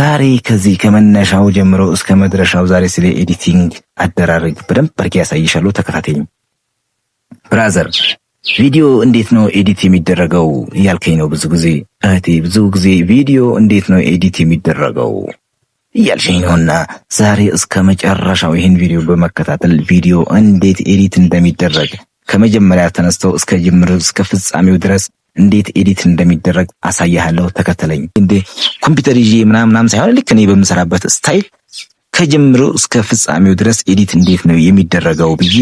ዛሬ ከዚህ ከመነሻው ጀምሮ እስከ መድረሻው ዛሬ ስለ ኤዲቲንግ አደራረግ በደንብ አድርጌ ያሳይሻለሁ። ተከታተይኝ ብራዘር። ቪዲዮ እንዴት ነው ኤዲት የሚደረገው እያልከኝ ነው ብዙ ጊዜ እህቴ፣ ብዙ ጊዜ ቪዲዮ እንዴት ነው ኤዲት የሚደረገው እያልሽኝ ነውና ዛሬ እስከ መጨረሻው ይህን ቪዲዮ በመከታተል ቪዲዮ እንዴት ኤዲት እንደሚደረግ ከመጀመሪያ ተነስተው እስከ ጅምር እስከ ፍጻሜው ድረስ እንዴት ኤዲት እንደሚደረግ አሳያለሁ። ተከተለኝ። እንዴ ኮምፒውተር ይዤ ምናምን ሳይሆን ልክ እኔ በምሰራበት ስታይል ከጅምሩ እስከ ፍጻሜው ድረስ ኤዲት እንዴት ነው የሚደረገው ብዬ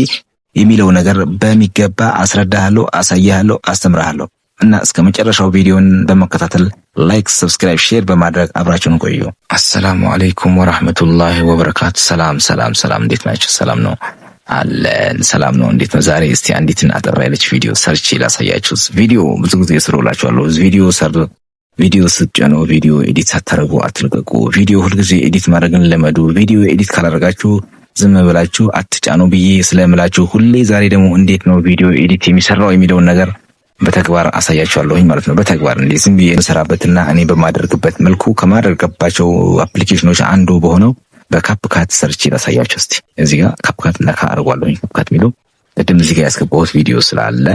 የሚለው ነገር በሚገባ አስረዳሃለሁ፣ አሳያለሁ፣ አስተምራለሁ እና እስከ መጨረሻው ቪዲዮን በመከታተል ላይክ፣ ሰብስክራይብ፣ ሼር በማድረግ አብራችሁን ቆዩ። አሰላሙ አለይኩም ወራህመቱላሂ ወበረካቱ። ሰላም እንዴት ናችሁ? ሰላም ነው አለን። ሰላም ነው። እንዴት ነው? ዛሬ እስቲ አንዲትን አጠር ያለች ቪዲዮ ሰርች ላሳያችሁ። ቪዲዮ ብዙ ጊዜ ስሮላችኋለሁ። ቪዲዮ ስትጨኑ ቪዲዮ ኤዲት ሳታረጉ አትልቀቁ። ቪዲዮ ሁልጊዜ ኤዲት ማድረግን ለመዱ። ቪዲዮ ኤዲት ካላረጋችሁ ዝም ብላችሁ አትጫኑ ብዬ ስለምላችሁ ሁሌ ዛሬ ደግሞ እንዴት ነው ቪዲዮ ኤዲት የሚሰራው የሚለውን ነገር በተግባር አሳያችኋለሁኝ ማለት ነው። በተግባር እንዴት ዝም ብዬ የምሰራበትና እኔ በማደርግበት መልኩ ከማደርግባቸው አፕሊኬሽኖች አንዱ በሆነው በካፕካት ሰርች ላሳያችሁ። እስቲ እዚህ ጋር ካፕካት ነካ አርጓለሁኝ። ካፕካት የሚለው ቅድም እዚህ ጋር ያስገባሁት ቪዲዮ ስላለ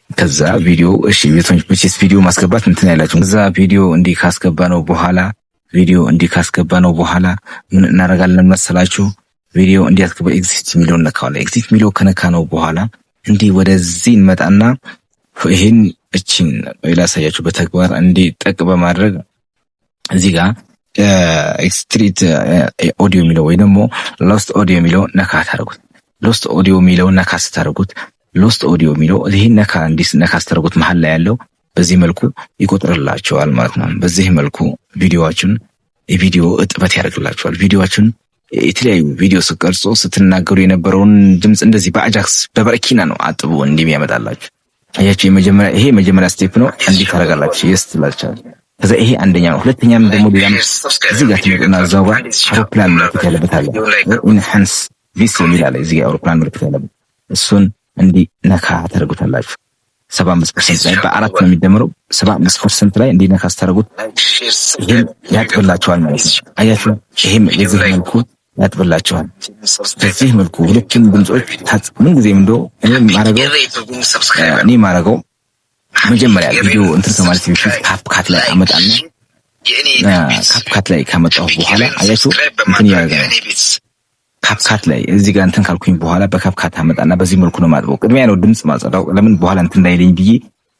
ከዛ ቪዲዮ እሺ ቪዲዮ ማስገባት እንትን ያላችሁ ከዛ ቪዲዮ እንዲህ ካስገባነው በኋላ ምን እናደርጋለን መሰላችሁ? ቪዲዮ እንዲያስገባ ኤግዚት የሚለውን ነካዋለን። ኤግዚት የሚለው ከነካ ነው በኋላ እንዲህ ወደዚህ እንመጣና ይሄን እቺን ላሳያችሁ በተግባር እንዲህ ጠቅ በማድረግ እዚህ ጋር ኤክስትሪት ኦዲዮ የሚለው ወይ ደግሞ ሎስት ኦዲዮ የሚለው ነካ ታደርጉት። ሎስት ኦዲዮ የሚለው ነካ ስታደርጉት ሎስት ኦዲዮ የሚለው ይሄን ነካ ስታደርጉት መሀል ላይ ያለው በዚህ መልኩ ይቆጥርላችኋል ማለት ነው። በዚህ መልኩ የቪዲዮ እጥበት ያደርግላችኋል። ቪዲዮአችሁን የተለያዩ ቪዲዮ ስቀርጾ ስትናገሩ የነበረውን ድምጽ እንደዚህ በአጃክስ በበረኪና ነው አጥቦ እንዲህ ያመጣላችሁ። አያችሁ፣ ይሄ መጀመሪያ ስቴፕ ነው። እንዲህ ታደርጋላችሁ። ይስተላልቻል። ከዛ ይሄ አንደኛ ነው። ሁለተኛም ደግሞ ሌላም እዚህ ጋር ትመጡና እዛው ጋር አውሮፕላን ምልክት ያለበት አለ። ኢንሃንስ ቪስ የሚል አለ እዚህ ጋር አውሮፕላን ምልክት ያለበት እሱን እንዲህ ነካ ታደርጉታላችሁ። 75% ላይ በአራት ነው የሚደምረው። 75% ላይ እንዲህ ነካ ስታደርጉት ይሄን ያጥብላችኋል ማለት ነው። አያችሁ፣ ይሄም የዚህ መልኩ ያጥብላችኋል። በዚህ መልኩ ሁለቱም ድምጾች ምን ጊዜም እንደው እኔ ማረገው መጀመሪያ ቪዲዮ እንትን ከማለት በፊት ካፕካት ላይ አመጣና ካፕካት ላይ ካመጣሁ በኋላ አያችሁ እንትን ያደርጋል። ካፕካት ላይ እዚህ ጋር እንትን ካልኩኝ በኋላ በካፕካት አመጣና በዚህ መልኩ ነው ማጥበው። ቅድሚያ ነው ድምጽ ማጸዳው። ለምን በኋላ እንትን እንዳይለኝ ብዬ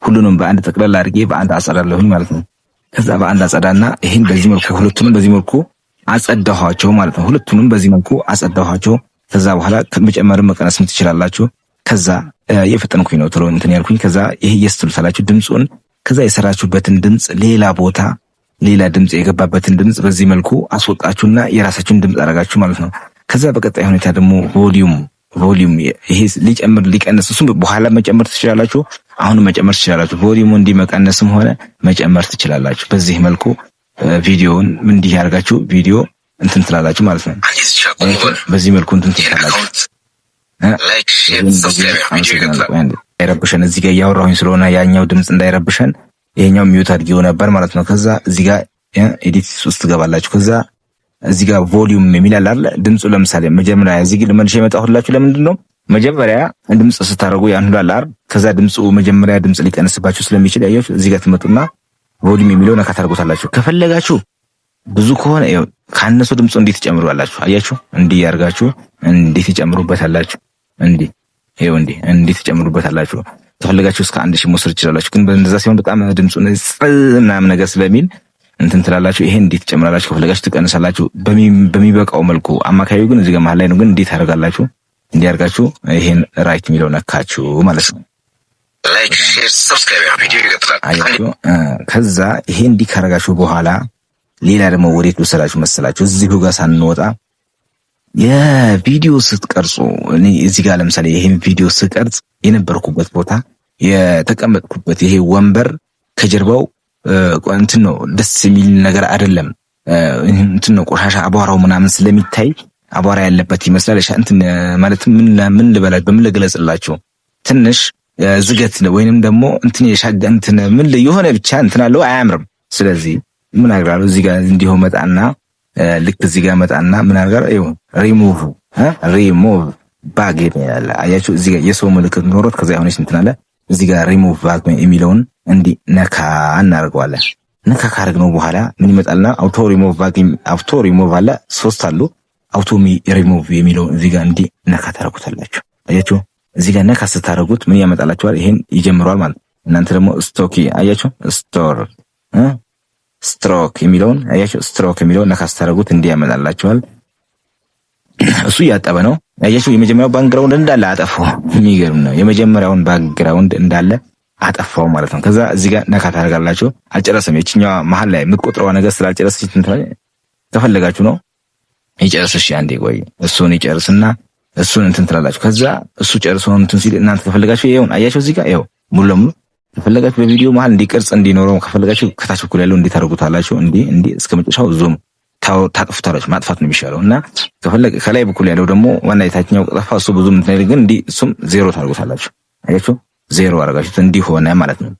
ሁሉንም በአንድ ጠቅላላ አድርጌ በአንድ አጸዳለሁኝ ማለት ነው። ከዛ በአንድ አጸዳና ይሄን በዚህ መልኩ ሁለቱንም በዚህ መልኩ አጸዳኋቸው ማለት ነው። ሁለቱንም በዚህ መልኩ አጸዳኋቸው። ከዛ በኋላ መጨመርም መቀነስም ትችላላችሁ። ከዛ የፈጠንኩኝ ነው ቶሎ እንትን ያልኩኝ። ከዛ ይሄ የስትሉታላችሁ ድምጹን ከዛ የሰራችሁበትን ድምጽ ሌላ ድምጽ የገባበትን ድምጽ በዚህ መልኩ አስወጣችሁና የራሳችሁን ድምጽ አረጋችሁ ማለት ነው። ከዛ በቀጣይ ሁኔታ ደግሞ ቮሊዩም ይሄ ሊጨምር ሊቀንስ እሱም በኋላ መጨመር ትችላላችሁ። አሁን መጨመር ትችላላችሁ። ቮሊዩሙ እንዲመቀነስም ሆነ መጨመር ትችላላችሁ። በዚህ መልኩ ቪዲዮውን እንዲህ ያርጋችሁ ቪዲዮ እንትን ትላላችሁ ማለት ነው። በዚህ መልኩ እንትን ትላላችሁ። እንዳይረብሸን እዚህ ጋር እያወራሁኝ ስለሆነ ያኛው ድምጽ እንዳይረብሸን ይሄኛው ሚዩት አድርጌው ነበር ማለት ነው። ከዛ እዚህ ጋር ኤዲት ውስጥ ትገባላችሁ። ከዛ እዚህ ጋር ቮሊዩም የሚል አለ አይደል? ድምጹ ለምሳሌ መጀመሪያ እዚህ ጋር መልሼ የመጣሁላችሁ ለምንድን ነው? መጀመሪያ ድምጽ ስታረጉ ያን ሁሉ አለ አይደል? ከዛ መጀመሪያ ድምጽ ሊቀንስባችሁ ስለሚችል ያያችሁ እዚህ ጋር ትመጡና ቮሊዩም የሚለው ነካ ታደርጉታላችሁ። ከፈለጋችሁ ብዙ ከሆነ ካነሱ ድምጹ እንዴት ትጨምሩላችሁ? አያችሁ፣ እንዲህ ያርጋችሁ እንዴት ትጨምሩበታላችሁ? እንዴት ትጨምሩበታላችሁ? ከፈለጋችሁ እስከ 1000 መውሰድ ትችላላችሁ። ግን በእንደዛ ሲሆን በጣም ድምጹ ምናምን ነገር ስለሚል እንትን ትላላችሁ። ይሄን እንዴት ትጨምራላችሁ? ከፈለጋችሁ ትቀንሳላችሁ በሚበቃው መልኩ። አማካዩ ግን እዚህ ጋር መሀል ላይ ነው። ግን እንዴት ታደርጋላችሁ? እንዲያርጋችሁ ይሄን ራይት የሚለው ነካችሁ ማለት ነው። ላይክ፣ ሼር፣ ሰብስክራይብ ቪዲዮ ይቀጥላል። ከዛ ይሄ እንዲህ ካረጋችሁ በኋላ ሌላ ደግሞ ወዴት ወሰዳችሁ መሰላችሁ? እዚሁ ጋር ሳንወጣ የቪዲዮ ስትቀርጹ እኔ እዚህ ጋር ለምሳሌ ይሄን ቪዲዮ ስቀርጽ የነበርኩበት ቦታ የተቀመጥኩበት ይሄ ወንበር ከጀርባው እንትን ነው፣ ደስ የሚል ነገር አይደለም። እንትን ነው ቆሻሻ አቧራው ምናምን ስለሚታይ አቧራ ያለበት ይመስላል። እንትን ማለት ምን ልበላችሁ፣ በምን ልገለጽላችሁ? ትንሽ ዝገት ነው ወይንም ደግሞ እንትን የሻገ እንትን ምን የሆነ ብቻ እንትን አለው፣ አያምርም። ስለዚህ ምን አግራለሁ እዚህ ጋር እንዲሁ መጣና ልክ እዚህ ጋር መጣና ምን አድርጋለሁ? ይኸው ሪሙቭ ባግ ይላል። አያችሁ እዚህ ጋር የሰው ምልክት ኖሮት ከዛ የሆነች እንትን አለ። እዚህ ጋር ሪሙቭ ባግ የሚለውን እንዲህ ነካ እናደርገዋለን። ነካ ካደረግነው በኋላ ምን ይመጣልና አውቶ ሪሙቭ አለ። 3 አሉ። አውቶ ሪሙቭ የሚለውን እዚህ ጋር እንዲህ ነካ ታደርጉታላችሁ። አያችሁ እዚህ ጋር ነካ ስታደርጉት ምን ያመጣላችኋል? ይሄን ይጀምረዋል ማለት ነው። እናንተ ደግሞ አያችሁ ስትሮክ የሚለውን አያችሁ ስትሮክ የሚለውን ነካ ስታደርጉት እንዲህ ያመጣላችኋል። እሱ እያጠበ ነው። አያችሁ የመጀመሪያው ባክግራውንድ እንዳለ አጠፋው። የሚገርም ነው። የመጀመሪያውን ባክግራውንድ እንዳለ አጠፋው ማለት ነው። ከዛ እዚህ ጋር ነካ ታደርጋላችሁ። አልጨረሰም። የችኛዋ መሀል ላይ የምትቆጥረዋ ነገር ስላልጨረሰች ከፈለጋችሁ ነው ይጨርስሽ። አንዴ ቆይ እሱን ይጨርስና እሱን እንትን ትላላችሁ። ከዛ እሱ ጨርሶ እንትን ሲል እናንተ ከፈለጋችሁ ይሄውን አያችሁ እዚህ ጋር ይሄው ሙሉ ለሙሉ ከፈለጋችሁ በቪዲዮ መሀል እንዲቀርጽ እንዲኖረው ከፈለጋችሁ ከታች በኩል ያለው እንዴት ታደርጉታላችሁ? እንዲህ እስከ መጨረሻው ዙም ታጥፉታላችሁ። ማጥፋት ነው የሚሻለው እና ከላይ በኩል ያለው ደግሞ ዋና የታችኛው ጠፋ። እሱ ብዙ እንትን ግን እንዲህ እሱም 0 ታደርጉታላችሁ። አያችሁ 0 አደረጋችሁት እንዲህ ሆነ ማለት ነው።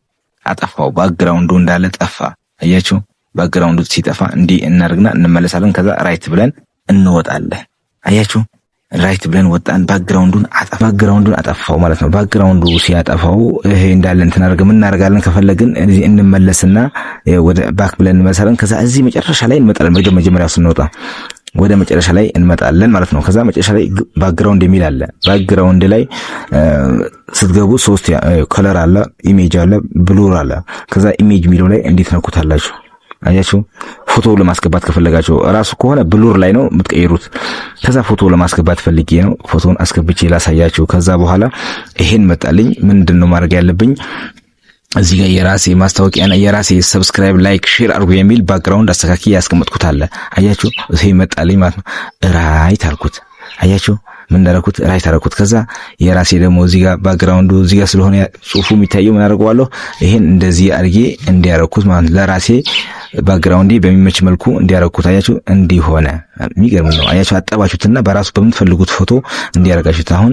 አጠፋው። ባክግራውንዱ እንዳለ ጠፋ። አያችሁ ባክግራውንዱ ሲጠፋ እንዲህ እናደርግና እንመለሳለን። ከዛ ራይት ብለን እንወጣለን። አያችሁ ራይት ብለን ወጣን። ባክግራውንዱን አጠፋው ማለት ነው። ባክግራውንዱ ሲያጠፋው ይሄ እንዳለ እንትን አድርገን ምን እናደርጋለን? ከፈለግን እዚህ እንመለስና ወደ ባክ ብለን እንመለሳለን። ከዛ እዚህ መጨረሻ ላይ እንመጣለን። መጀመሪያው ስንወጣ ወደ መጨረሻ ላይ እንመጣለን ማለት ነው። ከዛ መጨረሻ ላይ ባክግራውንድ የሚል አለ። ባክግራውንድ ላይ ስትገቡ 3 ከለር አለ፣ ኢሜጅ አለ፣ ብሉር አለ። ከዛ ኢሜጅ የሚለው ላይ እንዴት ነኩታላችሁ? አያችሁ ፎቶ ለማስገባት ከፈለጋችሁ ራሱ ከሆነ ብሉር ላይ ነው የምትቀይሩት። ከዛ ፎቶ ለማስገባት ፈልጌ ነው ፎቶን አስገብቼ ላሳያችሁ። ከዛ በኋላ ይሄን መጣልኝ። ምንድነው ማድረግ ያለብኝ? እዚህ ጋር የራሴ ማስታወቂያና የራሴ ሰብስክራይብ፣ ላይክ፣ ሼር አድርጉ የሚል ባክግራውንድ አስተካክዬ ያስቀመጥኩት አለ። አያችሁ ይሄ መጣልኝ ማለት ነው። ራይት አልኩት። አያችሁ ምን እንዳደረኩት? ራይት አደረኩት። ከዛ የራሴ ደግሞ እዚህ ጋር ባክግራውንዱ እዚህ ጋር ስለሆነ ጽሁፉ የሚታየው ምን አደርገዋለሁ? ይሄን እንደዚህ አድርጌ እንዲያረኩት ማለት ለራሴ ባክግራውንዴ በሚመች መልኩ እንዲያረኩት። አያችሁ እንዲሆነ የሚገርም ነው። አያችሁ አጠባችሁትና በራሱ በምትፈልጉት ፎቶ እንዲያረጋችሁት። አሁን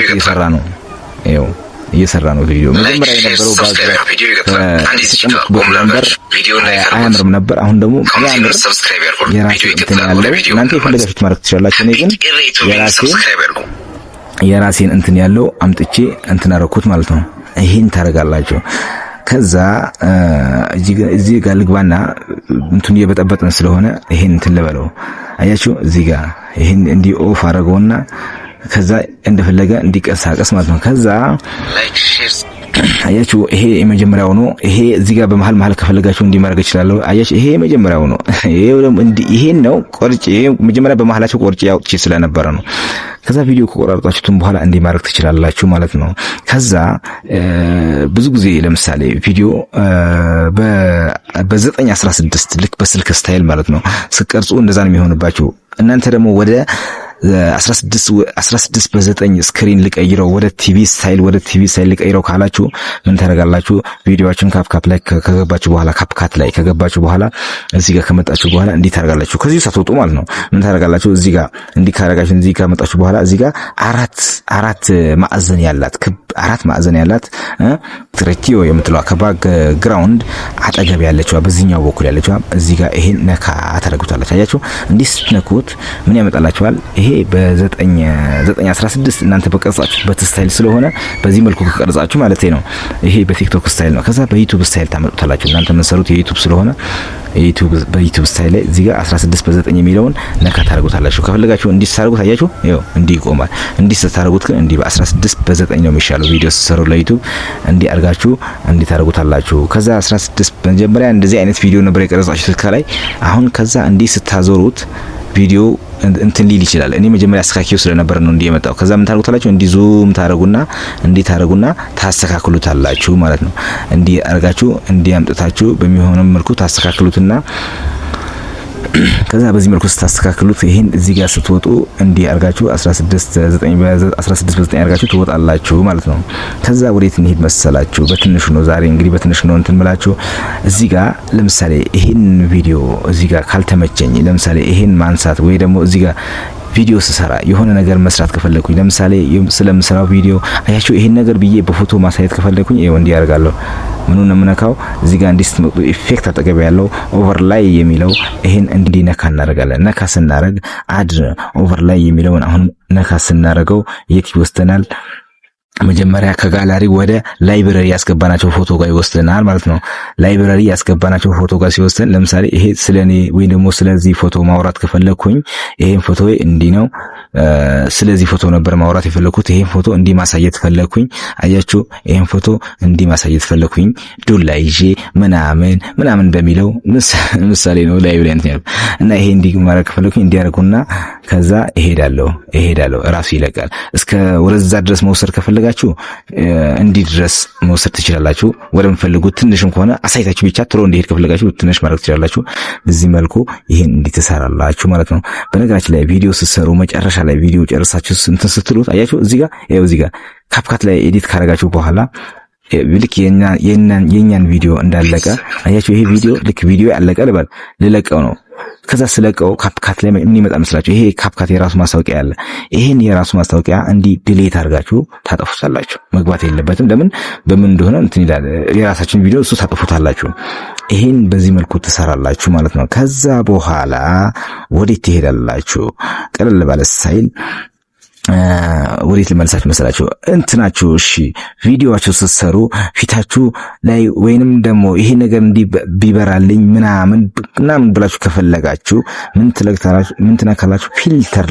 እየሰራ ነው። ይኸው እየሰራ ነው ቪዲዮ። መጀመሪያ የነበረው አያምርም ነበር። አሁን ደግሞ ያምር የራሴ እንትን ያለው እናንተ የፈለጋችሁት ማድረግ ትችላላችሁ። እኔ ግን የራሴን እንትን ያለው አምጥቼ እንትን አደረኩት ማለት ነው። ይሄን ታረጋላችሁ። ከዛ እዚህ ጋር ልግባና እንትን እየበጠበጥን ስለሆነ ይሄን እንትን ልበለው። አያችሁ እዚህ ጋር ይሄን እንዲህ ኦፍ አደረገውና ከዛ እንደፈለገ እንዲቀሳቀስ ማለት ነው። ከዛ አያችሁ ይሄ የመጀመሪያው ነው። ይሄ እዚህ ጋር በመሃል ከፈለጋችሁ እንዲማርገ ይችላል። አያችሁ ይሄ የመጀመሪያው ነው። ይሄን ነው ቆርጬ መጀመሪያ በመሃላችሁ ቆርጬ ያውጥቼ ስለነበረ ነው። ከዛ ቪዲዮ ከቆራረጣችሁትም በኋላ እንዲማርግ ትችላላችሁ ማለት ነው። ከዛ ብዙ ጊዜ ለምሳሌ ቪዲዮ በ916 ልክ በስልክ ስታይል ማለት ነው ስቀርጹ እንደዛ ነው የሚሆንባችሁ። እናንተ ደግሞ ወደ 16 በ9 ስክሪን ልቀይረው ወደ ቲቪ ስታይል ልቀይረው ካላችሁ ምን ታደርጋላችሁ? ቪዲዮአችሁን ካፕካት ላይ ከገባችሁ በኋላ እዚህ ጋር ከመጣችሁ በኋላ እንዲህ ታደርጋላችሁ። ከዚህ ሳትወጡ ማለት ነው። ምን ታደርጋላችሁ? እዚህ ጋር እንዲህ ካደረጋችሁ እዚህ ጋር መጣችሁ በኋላ እዚህ ጋር አራት ማዕዘን ያላት ትሬቲዮ የምትለው ከባክግራውንድ አጠገብ ያለችው በዚህኛው በኩል ያለችው እዚህ ጋር ይሄን ነካ ታደርጉታላችሁ። አያችሁ እንዲህ ስትነኩት ምን ያመጣላችኋል? ይሄ በ916 እናንተ በቀረጻችሁበት ስታይል ስለሆነ በዚህ መልኩ ከቀረጻችሁ ማለት ነው። ይሄ በቲክቶክ ስታይል ነው። ከዛ በዩቲዩብ ስታይል ታመጡታላችሁ። እናንተ የምትሰሩት የዩቲዩብ ስለሆነ በዩቲዩብ ስታይል ላይ እዚህ ጋር 16 በ9 የሚለውን ነካ ታደርጉታላችሁ። ከፈለጋችሁ እንዲህ ታደርጉት። አያችሁ ይኸው እንዲህ ይቆማል። እንዲህ ታደርጉት ግን እንዲህ በ16 በ9 ነው የሚሻለው። ቪዲዮ ስትሰሩ ለዩቲዩብ እንዲህ አድርጋችሁ እንዲህ ታደርጉታላችሁ። ከዛ 16 መጀመሪያ እንደዚህ አይነት ቪዲዮ ነበር የቀረጻችሁት ከላይ። አሁን ከዛ እንዲህ ስታዞሩት ቪዲዮ እንትን ሊል ይችላል። እኔ መጀመሪያ አስተካክለው ስለነበር ነው እንዲህ የመጣው። ከዛ ምን ታደርጉታላችሁ? እንዲህ ዙም ታረጉና ታስተካክሉታላችሁ ማለት ነው። እንዲህ አርጋችሁ እንዲህ አምጥታችሁ በሚሆነው መልኩ ታስተካክሉትና ከዛ በዚህ መልኩ ስታስተካክሉት ይሄን እዚህ ጋር ስትወጡ እንዲህ አርጋችሁ 16 በ9 አርጋችሁ ትወጣላችሁ ማለት ነው። ከዛ ወዴት እንሄድ መሰላችሁ? በትንሹ ነው ዛሬ እንግዲህ በትንሹ ነው እንትን ምላችሁ። እዚህ ጋር ለምሳሌ ይሄን ቪዲዮ እዚህ ጋር ካልተመቸኝ ለምሳሌ ይሄን ማንሳት ወይ ደግሞ እዚህ ጋር ቪዲዮ ስሰራ የሆነ ነገር መስራት ከፈለኩኝ ለምሳሌ ስለምሰራው ቪዲዮ አያችሁ ይሄን ነገር ብዬ በፎቶ ማሳየት ከፈለኩኝ ይሄው እንዲህ አርጋለሁ። ምኑን የምነካው እዚህ ጋር እንዲህ ስትመጡ ኢፌክት አጠገብ ያለው ኦቨርላይ የሚለው ይሄን እንዲነካ እናደርጋለን። ነካ ስናደርግ አድ ኦቨርላይ የሚለውን አሁን ነካ ስናደርገው የት ይወስደናል? መጀመሪያ ከጋላሪ ወደ ላይብረሪ ያስገባናቸው ፎቶ ጋር ይወስደናል ማለት ነው። ላይብረሪ ያስገባናቸው ፎቶ ጋር ሲወስደን ለምሳሌ ይሄ ስለኔ ወይ ደግሞ ስለዚህ ፎቶ ማውራት ከፈለኩኝ ይሄን ፎቶ እንዲህ ነው፣ ስለዚህ ፎቶ ነበር ማውራት የፈለኩት። ይሄን ፎቶ እንዲህ ማሳየት ፈለኩኝ። አያችሁ፣ ይሄን ፎቶ እንዲህ ማሳየት ፈለኩኝ ዱላ ይዤ ምናምን በሚለው ምሳሌ ነው ላይ ብለን እና ይሄ እንዲህ ማድረግ ከፈለኩኝ እንዲያርጉና ከዛ እሄዳለሁ ራሱ ይለቃል። እስከ ወደዛ ድረስ መውሰድ ከፈለጋችሁ እንዲህ ድረስ መውሰድ ትችላላችሁ። ወደምፈልጉት ትንሽም ከሆነ አሳይታችሁ ብቻ ትሮ እንዲሄድ ከፈለጋችሁ ትንሽ ማድረግ ትችላላችሁ። በዚህ መልኩ ይሄን እንዲህ ትሰራላችሁ ማለት ነው። በነገራችን ላይ ቪዲዮ ስትሰሩ መጨረሻ ላይ ቪዲዮ ጨርሳችሁ እንትን ስትሉት አያችሁ እዚህ ጋር ካፕካት ላይ ኤዲት ካረጋችሁ በኋላ ልክ የኛን ቪዲዮ እንዳለቀ አያችሁ። ይሄ ቪዲዮ ልክ ቪዲዮ ያለቀ ልለቀው ነው። ከዛ ስለቀው ካፕካት ላይ ምን ይመጣ መስላችሁ? ይሄ ካፕካት የራሱ ማስታወቂያ ያለ ይሄን የራሱ ማስታወቂያ እንዲህ ዲሌት አድርጋችሁ ታጠፉታላችሁ። መግባት የለበትም። ለምን በምን እንደሆነ እንትን ይላል። የራሳችን ቪዲዮ እሱ ታጠፉታላችሁ። ይሄን በዚህ መልኩ ትሰራላችሁ ማለት ነው። ከዛ በኋላ ወዴት ትሄዳላችሁ? ቀለል ባለ ስታይል ወዴት ልመልሳችሁ መሰላችሁ? እንትናችሁ እሺ ቪዲዮአችሁ ስትሰሩ ፊታችሁ ላይ ወይንም ደግሞ ይሄ ነገር እንዲህ ቢበራልኝ ምናምን ብላችሁ ከፈለጋችሁ ምን ትነካላችሁ? ፊልተር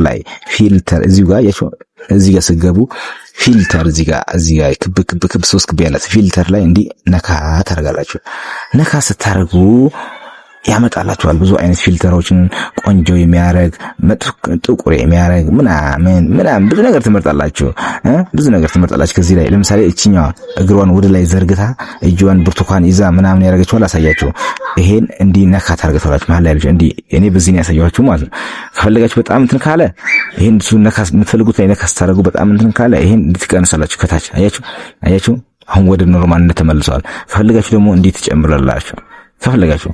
እዚህ ጋር ስገቡ ፊልተር እዚህ ጋር ክብ 3 ክብ ያላት ፊልተር ላይ እንዲህ ነካ ታደርጋላችሁ። ነካ ስታደርጉ ያመጣላችኋል ብዙ አይነት ፊልተሮችን፣ ቆንጆ የሚያረግ ጥቁር የሚያረግ ምናምን ብዙ ነገር ትመርጣላችሁ። ከዚህ ላይ ለምሳሌ እቺኛዋ እግሯን ወደ ላይ ዘርግታ እጇን ብርቱካን ይዛ ምናምን ያረጋችኋል። አሳያችሁ። ይሄን እንዲህ ነካ ታርገታላችሁ መሀል ላይ ልጅ እንዲህ እኔ በዚህ ነው ያሳያችሁ ማለት ነው። ከፈለጋችሁ በጣም እንትን ካለ ይሄን እሱ ነካ የምትፈልጉት ላይ ነካ ስታረጉ በጣም እንትን ካለ ይሄን እንድትቀንሳላችሁ ከታች አያችሁ። አሁን ወደ ኖርማልነት ተመልሰዋል። ከፈለጋችሁ ደግሞ እንዲህ ትጨምራላችሁ። ከፈለጋችሁ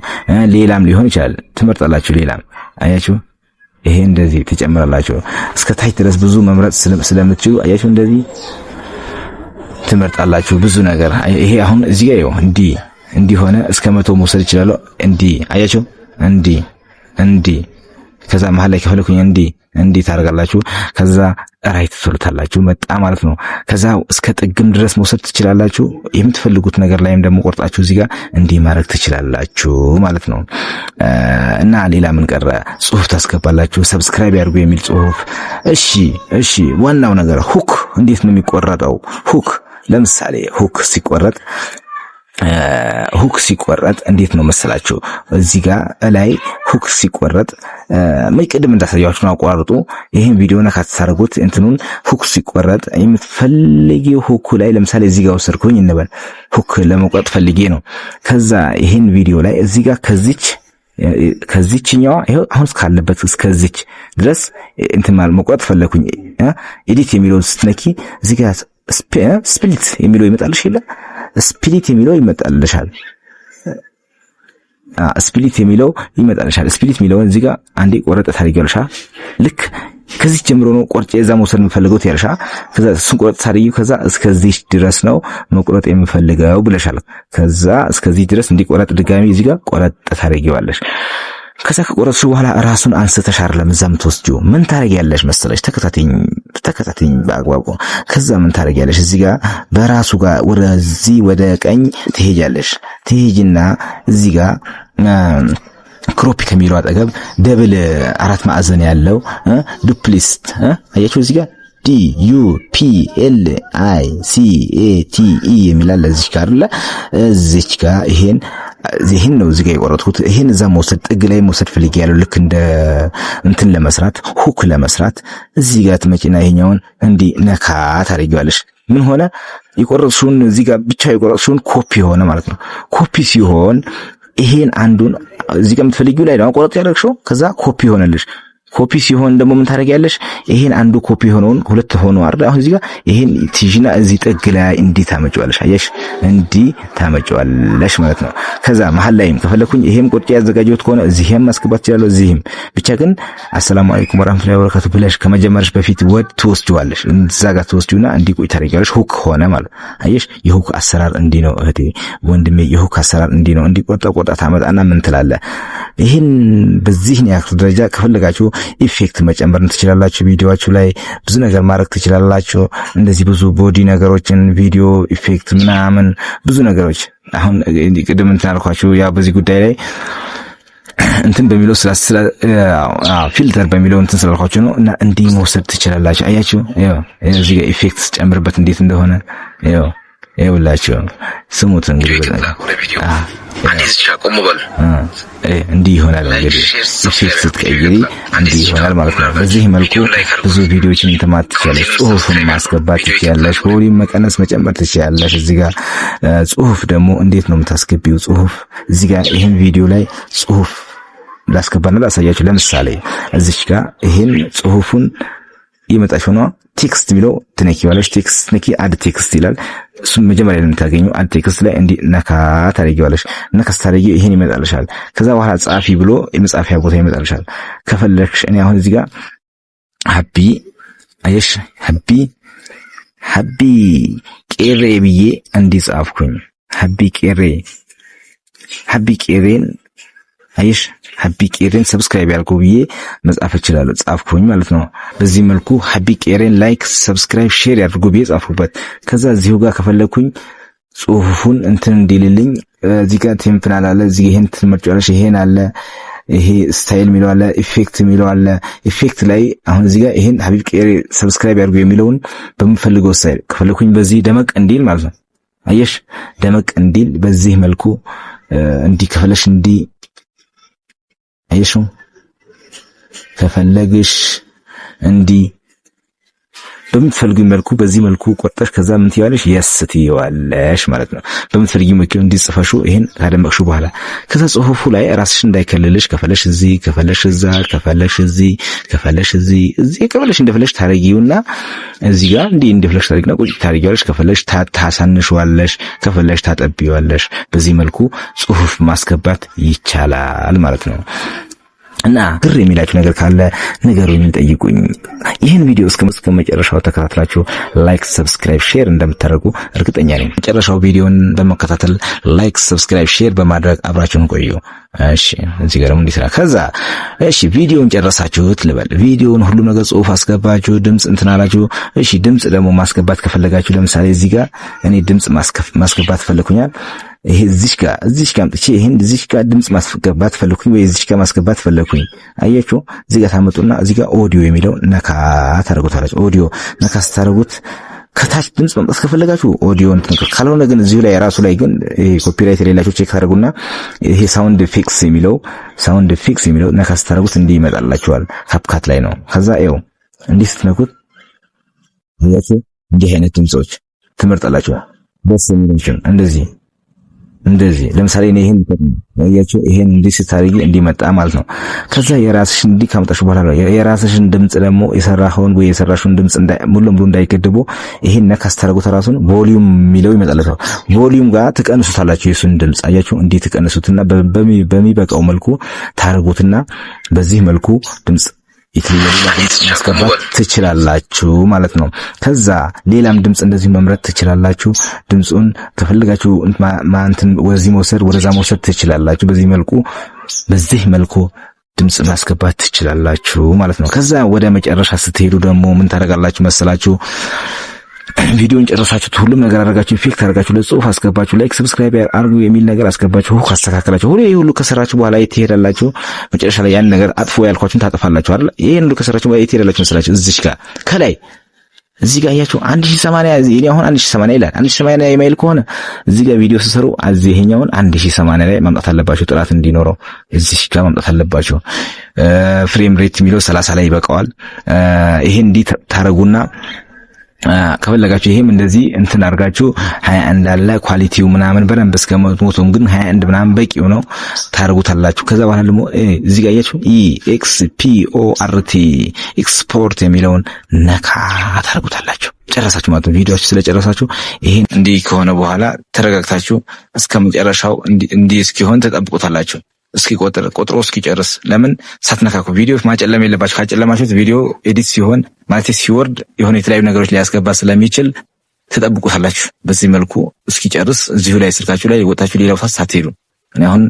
ሌላም ሊሆን ይችላል ትመርጣላችሁ። ሌላም አያችሁ፣ ይሄ እንደዚህ ትጨምራላችሁ። እስከ ታች ድረስ ብዙ መምረጥ ስለምትችሉ አያችሁ፣ እንደዚህ ትመርጣላችሁ ብዙ ነገር። ይሄ አሁን እዚህ ጋር እንዲህ ሆነ እስከ 100 መውሰድ ይችላል። እንዲህ አያችሁ፣ እንዲህ ከዛ መሀል ላይ ከፈለኩኝ እንዲህ ታደርጋላችሁ። ከዛ ራይት ትሉታላችሁ መጣ ማለት ነው። ከዛ እስከ ጥግም ድረስ መውሰድ ትችላላችሁ። የምትፈልጉት ነገር ላይም ደግሞ ቆርጣችሁ እዚህ ጋር እንዲህ ማድረግ ትችላላችሁ ማለት ነው። እና ሌላ ምን ቀረ? ጽሁፍ ታስገባላችሁ። ሰብስክራይብ ያድርጉ የሚል ጽሁፍ። እሺ ዋናው ነገር ሁክ እንዴት ነው የሚቆረጠው? ሁክ ለምሳሌ ሁክ ሲቆረጥ እንዴት ነው መሰላችሁ? እዚህ ጋር ላይ ሁክ ሲቆረጥ ቅድም እንዳሳያችሁ ነው። አቋርጡ። ይሄን ቪዲዮ ነካ ታደርጉት እንትኑን ሁክ ሲቆረጥ የምትፈልጊው ሁክ ላይ ለምሳሌ እዚህ ጋር ወሰድኩኝ እንበል። ሁክ ለመቁረጥ ፈልጌ ነው። ከዛ ይሄን ቪዲዮ ላይ እዚህ ጋር ከዚህኛዋ ይሄው አሁን እስካለበት እስከዚች ድረስ እንትን ማለት መቁረጥ ፈለኩኝ። ኤዲት የሚለውን ስትነኪ እዚህ ጋር ስፕሊት የሚለው ይመጣልሽ የለ ስፕሊት የሚለው ይመጣልሻል። ስፕሊት የሚለውን እዚህ ጋር አንዴ ቆረጠ ታደርጊያለሽ። ልክ ከዚህ ጀምሮ ነው ቆርጬ እዛ መውሰድ የምፈልገው ያልሻ። ከዛ እሱን ቆረጥ ታደርጊው። ከዛ እስከዚህ ድረስ ነው መቁረጥ የምፈልገው ብለሻል። ከዛ እስከዚህ ድረስ እንዲቆረጥ ድጋሚ እዚህ ጋር ቆረጥ ታደርጊዋለሽ። ከዛ ከቆረጥሽ በኋላ ራሱን አንስተሽ አይደለም እዛ የምትወስጂው። ምን ታረጊያለሽ መሰለሽ? ተከታተኝ በአግባቡ። ከዛ ምን ታረጊያለሽ? እዚህ ጋር በራሱ ጋር ወደዚህ ወደ ቀኝ ትሄጂና እዚህ ጋር ክሮፕ ከሚለው አጠገብ ደብል 4 ማዕዘን ያለው ዱፕሊስት አያችሁ። እዚህ ጋር DUPLICATE የሚላል እዚህ ጋር አለ። እዚህ ጋር ይሄን ነው እዚህ ጋር የቆረጥኩት። ይሄን እዛ መውሰድ ጥግ ላይ መውሰድ ፈልጌ ያለው ልክ እንደ እንትን ለመስራት ሁክ ለመስራት እዚህ ጋር ትመጪና ይሄኛውን እንዲህ ነካ ታደርጊዋለሽ። ምን ሆነ? የቆረጥሽውን እዚህ ጋር ብቻ የቆረጥሽውን ኮፒ ሆነ ማለት ነው። ኮፒ ሲሆን ይሄን አንዱን እዚህ ጋር የምትፈልጊው ላይ ነው ቆረጥ ያደረግሽው። ከዛ ኮፒ ሆነልሽ። ኮፒ ሲሆን ደግሞ ምን ታደርጊያለሽ? ይሄን አንዱ ኮፒ ሆነውን ሁለት ሆኖ አይደል? አሁን እዚህ ጋር ይሄን ቲጂና እዚህ ጥግ ላይ እንዲህ ታመጪዋለሽ። አየሽ? እንዲህ ታመጪዋለሽ ማለት ነው። ከዛ መሀል ላይም ከፈለኩኝ ይሄም ቁርጭ ያዘጋጀሁት ከሆነ እዚህም ማስገባት ይችላል። እዚህም ብቻ ግን አሰላሙ አለይኩም ወራህመቱላሂ ወበረካቱ ብለሽ ከመጀመርሽ በፊት ወድ ትወስጂዋለሽ። እዛ ጋር ትወስጂውና እንዲህ ቆይ ታደርጊያለሽ። ሁክ ሆነ ማለት አየሽ? የሁክ አሰራር እንዲህ ነው እህቴ ወንድሜ፣ የሁክ አሰራር እንዲህ ነው። እንዲህ ቆርጣ ታመጣና ምን ትላለህ? ይሄን በዚህ ያክል ደረጃ ከፈለጋችሁ ኢፌክት መጨመር ትችላላችሁ። ቪዲዮአችሁ ላይ ብዙ ነገር ማድረግ ትችላላችሁ። እንደዚህ ብዙ ቦዲ ነገሮችን ቪዲዮ ኢፌክት ምናምን ብዙ ነገሮች አሁን ቅድም እንትን አልኳችሁ። ያ በዚህ ጉዳይ ላይ እንትን በሚለው ስለ ፊልተር በሚለው እንትን ስላልኳችሁ ነው። እና እንዲህ መውሰድ ትችላላችሁ። አያችሁ? ያው እዚህ ጋር ኢፌክት ጨምርበት እንዴት እንደሆነ ያው ይኸውላችሁ ስሙት እንግዲህ እንዲህ ይሆናል። እንግዲህ ኢፌክት ስትቀይሪ እንዲህ ይሆናል ማለት ነው። በዚህ መልኩ ብዙ ቪዲዮዎችን እንተማት ትችላለሽ። ጽሁፍን ማስገባት ትችላለሽ። ቮሊዩም መቀነስ መጨመር ትችላለሽ። እዚህ ጋር ጽሁፍ ደግሞ እንዴት ነው የምታስገቢው? ጽሁፍ እዚህ ጋር ይሄን ቪዲዮ ላይ ጽሁፍ ላስገባና ላሳያችሁ። ለምሳሌ እዚች ጋር ይሄን ጽሁፉን ይመጣሽ ሆኖ ቴክስት የሚለው ትነኪዋለሽ። ቴክስት ነኪ አድ ቴክስት ይላል። እሱ መጀመሪያ ላይ የምታገኙ አድ ቴክስት ላይ እንዲ ነካ ታደርጊዋለሽ። ነካ ስታደርጊው ይሄን ይመጣልሻል። ከዛ በኋላ ጻፊ ብሎ የመጻፊያ ቦታ ይመጣልሻል። ከፈለክሽ እኔ አሁን እዚህ ጋር ሀቢ አየሽ ሀቢ ቄሬ ብዬ እንዲጻፍኩኝ ሀቢ ቄሬን አየሽ ሀቢ ቄሬን ሰብስክራይብ ያልኩ ብዬ መጻፍ እችላለሁ። ጻፍኩኝ ማለት ነው። በዚህ መልኩ ሀቢ ቄሬን ላይክ፣ ሰብስክራይብ፣ ሼር ያድርጉ ብዬ ጻፍኩበት። ከዛ እዚሁ ጋር ከፈለኩኝ ጽሁፉን እንትን እንዲልልኝ እዚህ ጋር ቴምፕናል አለ። እዚህ ይሄን ትመርጫለሽ። ይሄን አለ። ይሄ ስታይል ሚለው አለ። ኢፌክት ሚለው አለ። ኢፌክት ላይ አሁን እዚህ ጋር ይሄን ሀቢብ ቄሬ ሰብስክራይብ ያድርጉ የሚለውን በምፈልገው ስታይል ከፈለኩኝ በዚህ ደመቅ እንዲል ማለት ነው። አየሽ? ደመቅ እንዲል በዚህ መልኩ እንዲህ ከፈለሽ እንዲህ አይሹ ከፈለግሽ እንዲህ በምትፈልጊው መልኩ በዚህ መልኩ ቆርጠሽ ከዛ ምን ትይዋለሽ? ትይዋለሽ ማለት ነው። በምትፈልጊው መልኩ እንዲጽፈሹ ይሄን ካደመቅሹ በኋላ ከዛ ጽሁፉ ላይ ራስሽ እንዳይከልልሽ ከፈለሽ እዚህ ከፈለሽ እዛ ከፈለሽ እዚህ ከፈለሽ እንደፈለሽ ታረጊውና እዚህ ጋር እንደፈለሽ ታረጊና ቁጭ ታረጊዋለሽ። ከፈለሽ ታሳንሽዋለሽ፣ ከፈለሽ ታጠቢዋለሽ። በዚህ መልኩ ጽሁፍ ማስገባት ይቻላል ማለት ነው። እና ግር የሚላችሁ ነገር ካለ ንገሩኝ፣ ጠይቁኝ። ይህን ቪዲዮ እስከ መጨረሻው ተከታትላችሁ ላይክ፣ ሰብስክራይብ፣ ሼር እንደምታደርጉ እርግጠኛ ነኝ። መጨረሻው ቪዲዮን በመከታተል ላይክ፣ ሰብስክራይብ፣ ሼር በማድረግ አብራችሁን ቆዩ። እሺ እዚህ ጋር ምን ይሰራ? ከዛ እሺ ቪዲዮን ጨረሳችሁት ልበል። ቪዲዮን ሁሉ ነገር ጽሁፍ አስገባችሁ፣ ድምጽ እንትን አላችሁ። እሺ ድምጽ ደግሞ ማስገባት ከፈለጋችሁ ለምሳሌ እዚህ ጋር እኔ ድምጽ ማስገባት ፈልኩኛል። ይሄ እዚሽ ጋር አምጥቼ ይሄን እዚሽ ጋር ድምጽ ማስገባት ፈለኩኝ ወይ እዚሽ ጋር ማስገባት ፈለኩኝ። አያችሁ? እዚህ ጋር ታመጡና እዚህ ጋር ኦዲዮ የሚለው ነካ ታደርጉታላችሁ። ኦዲዮ ነካ ስታደርጉት ከታች ድምጽ ማምጣት ከፈለጋችሁ ኦዲዮን ትነኩ። ካልሆነ ግን እዚሁ ላይ ራሱ ላይ ግን ይሄ ኮፒራይት የሌላችሁ ቼክ ታደርጉና ይሄ ሳውንድ ፊክስ የሚለው ነካ ስታደርጉት እንዲህ ይመጣላችኋል። ካፕካት ላይ ነው። ከዛ ይኸው እንዲህ ስትነኩት አያችሁ? እንዲህ አይነት ድምጾች ትመርጣላችሁ። ደስ የሚሉኝ እንደዚህ ለምሳሌ እኔ ይሄን ያያችሁ ይሄን እንዲህ ስታደርጊ እንዲመጣ ማለት ነው። ከዛ የራስሽን እንዲህ ካመጣሽ በኋላ ነው የራስሽን ድምጽ ደግሞ የሰራሽውን ድምጽ ሙሉ እንዳይገድቡ ይሄን ነካ ስታደርጉት ራሱን ቮሊዩም የሚለው ይመጣላችሁ። ቮሊዩም ጋር ትቀንሱታላችሁ። የሱን ድምጽ አያችሁ? እንዲህ ትቀንሱትና በሚበቃው መልኩ ታርጉትና በዚህ መልኩ ድምጽ የተለያዩ ድምጽ ማስገባት ትችላላችሁ ማለት ነው። ከዛ ሌላም ድምጽ እንደዚህ መምረጥ ትችላላችሁ። ድምጹን ከፈለጋችሁ ማንተን ወደዛ መውሰድ ትችላላችሁ። በዚህ መልኩ ድምጽ ማስገባት ትችላላችሁ ማለት ነው። ከዛ ወደ መጨረሻ ስትሄዱ ደግሞ ምን ታደርጋላችሁ መሰላችሁ? ቪዲዮን ጨረሳችሁት፣ ሁሉም ነገር አደረጋችሁ፣ ኢፌክት አደረጋችሁ፣ ለጽሁፍ አስገባችሁ፣ ላይክ ሰብስክራይብ አድርጉ የሚል ነገር አስገባችሁ፣ ሁሉ አስተካከላችሁ። ሁሉ ከሰራችሁ በኋላ የት ትሄዳላችሁ? መጨረሻ ላይ ያን ነገር አጥፎ ያልኳችሁን ታጠፋላችሁ አይደል? ይሄን ሁሉ ከሰራችሁ በኋላ የት ትሄዳላችሁ መሰላችሁ? እዚህ ጋር ከላይ እዚህ ጋር አያችሁ 1080 እኔ አሁን 1080 ይላል። 1080 የማይል ከሆነ እዚህ ጋር ቪዲዮ ሲሰሩ ይሄኛውን 1080 ላይ ማምጣት አለባችሁ፣ ጥራት እንዲኖረው እዚህ ጋር ማምጣት አለባችሁ። ፍሬም ሬት የሚለው 30 ላይ ይበቃዋል። ይሄን እንዲህ ታረጉና ከፈለጋችሁ ይሄም እንደዚህ እንትን አድርጋችሁ 21 አለ ኳሊቲው ምናምን በደንብ እስከ 100 ግን 21 ምናምን በቂው ነው ታርጉታላችሁ። ከዛ በኋላ ደግሞ እዚህ ጋር ያያችሁ EXPORT ኤክስፖርት የሚለውን ነካ ታርጉታላችሁ። ጨረሳችሁ ማለት ነው። ቪዲዮአችሁ ስለጨረሳችሁ ይሄን እንዲህ ከሆነ በኋላ ተረጋግታችሁ እስከመጨረሻው እንዲህ እስኪሆን ተጠብቁታላችሁ። ቆጥሮ እስኪጨርስ። ለምን ሳትነካኩ ቪዲዮ ማጨለም የለባችሁ። ካጨለማችሁት ቪዲዮ ኤዲት ሲሆን ማለት ሲወርድ የሆነ የተለያዩ ነገሮች ሊያስገባ ስለሚችል ተጠብቁታላችሁ። በዚህ መልኩ እስኪጨርስ እዚሁ ላይ ስልካችሁ ላይ ወጣችሁ ሌላው ሳትሄዱ። እኔ አሁን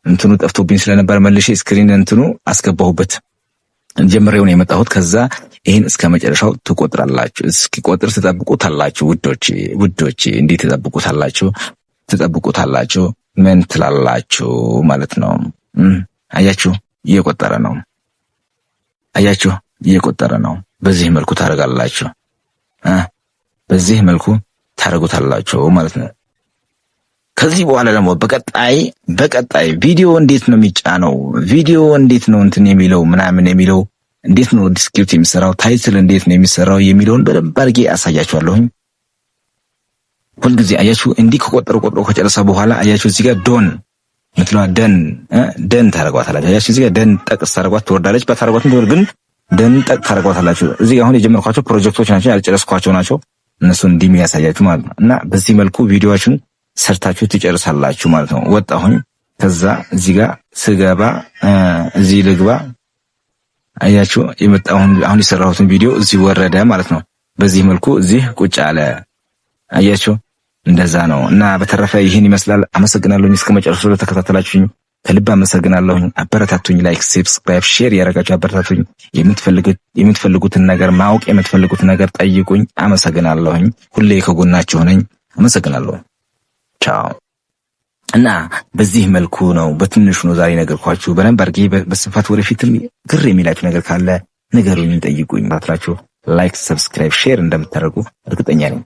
እንትኑ ጠፍቶብኝ ስለነበር መልሼ ስክሪን እንትኑ አስገባሁበት ጀምሬው ነው የመጣሁት። ከዛ ይሄን እስከ መጨረሻው ትቆጥራላችሁ። እስኪቆጥር ትጠብቁታላችሁ። ውዶች እንዴት ትጠብቁታላችሁ? ምን ትላላችሁ ማለት ነው። አያችሁ እየቆጠረ ነው። በዚህ መልኩ ታረጋላችሁ። በዚህ መልኩ ታረጉታላችሁ ማለት ነው። ከዚህ በኋላ ደግሞ በቀጣይ ቪዲዮ እንዴት ነው የሚጫነው፣ ቪዲዮ እንዴት ነው እንትን የሚለው ምናምን የሚለው እንዴት ነው ዲስክሪፕት የሚሰራው፣ ታይትል እንዴት ነው የሚሰራው የሚለውን በደንብ አድርጌ አሳያችኋለሁ። ሁልጊዜ አያችሁ እንዲህ ቆጥሮ ከጨረሰ በኋላ አያችሁ እዚህ ጋር ዶን ምትለዋ ደን ታረጋዋታላችሁ። አያችሁ እዚህ ጋር ደን ጠቅስ ታረጋዋት ትወርዳለች። ባታረጋዋትም ትወርድ ግን ደን ጠቅ ታረጋዋታላችሁ። እዚህ ጋር አሁን የጀመርኳቸው ፕሮጀክቶች ናቸው፣ ያልጨረስኳቸው ናቸው። እነሱን እንዲህ የሚያሳያችሁ ማለት ነው። እና በዚህ መልኩ ቪዲዮዎችን ሰርታችሁ ትጨርሳላችሁ ማለት ነው። ወጣሁኝ። ከዛ እዚህ ጋር ስገባ እዚህ ልግባ። አያችሁ አሁን የሰራሁትን ቪዲዮ እዚህ ወረደ ማለት ነው። በዚህ መልኩ እዚህ ቁጭ አለ። አያችሁ እንደዛ ነው። እና በተረፈ ይህን ይመስላል። አመሰግናለሁኝ እስከ መጨረሻው ለተከታተላችሁኝ ከልብ አመሰግናለሁኝ። አበረታቱኝ። ላይክ፣ ሰብስክራይብ፣ ሼር ያደረጋችሁ አበረታቱኝ። የምትፈልጉትን ነገር ማወቅ የምትፈልጉትን ነገር ጠይቁኝ። አመሰግናለሁኝ። ሁሌ ከጎናችሁ ነኝ። አመሰግናለሁ። ቻው። እና በዚህ መልኩ ነው በትንሹ ነው ዛሬ ነገርኳችሁ። በደንብ አድርጌ በስፋት ወደፊትም ግር የሚላችሁ ነገር ካለ ንገሩኝ፣ ጠይቁኝ። ታትራችሁ ላይክ፣ ሰብስክራይብ፣ ሼር እንደምታደርጉ እርግጠኛ ነኝ።